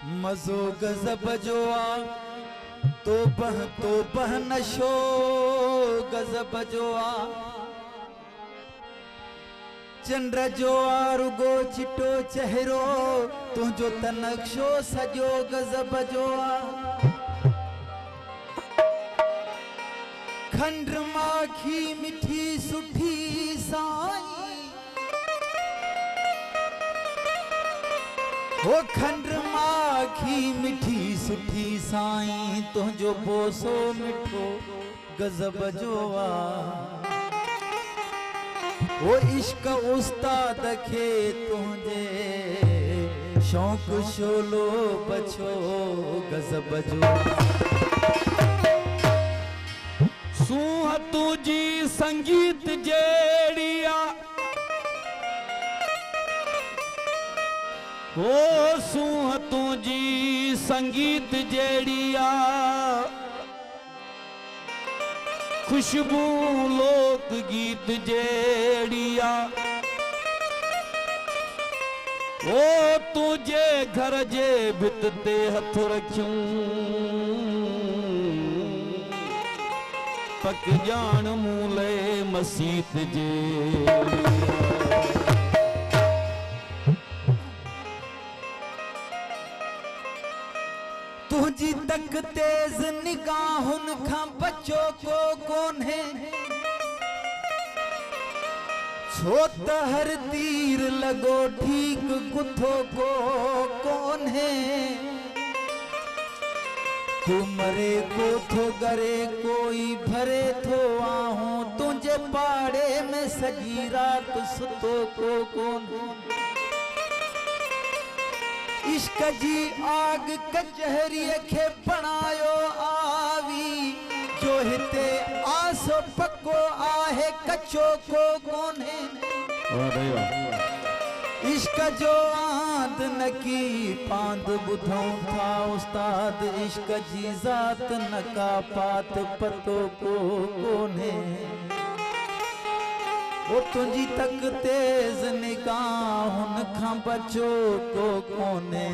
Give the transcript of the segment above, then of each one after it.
मज़ो गज़ब जो आ तो बह नशो गज़ब जो आ चंद्र जो आ रुगो चिटो चेहरो तुझो तनक्शो सजो गज़ब जो आ खंड माखी मिठी सुठी साई वो खंड माखी मिठी सुठी साई तुझो बोसो मिठो गज़ब जो आ वो इश्क उस्ताद खे तुझे शौक शोलो बचो गज़ब जो सूह तुझी संगीत जेड़िया ओ सूह तुझी संगीत जेड़िया खुशबू लोक गीत जेड़िया ओ तुझे घर जे भित ते हथ रखूं पक जान मूले मसीत जे तुझी तक तेज निगाहुन खां बचो को कोन्हे छो त हर तीर लगो ठीक गुथो को कोन्हे तू मरे को थो गरे कोई भरे थो आहूं तुझे पाड़े में सजी रात सुतो को कोन्हे इश्क जी आग कचहरी खे बनायो आवी जो हिते आसो पको आहे कचो को कोन्हे इश्क जो आंद नकी पांद बुधों था उस्ताद इश्क जी जात नका पात पतो को कोने वो तुझी तक तेज निगाहुन खां बचो को कोने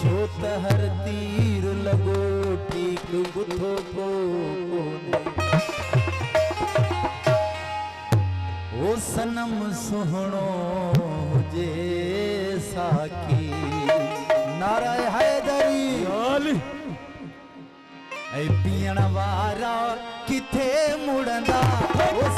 छो त हर तीर लगो ठीक बुधो को कोने ओ सनम सुहणो जे साकी नाराय हैदरी ऐ पीण वारा किथे मुड़ंदा ओ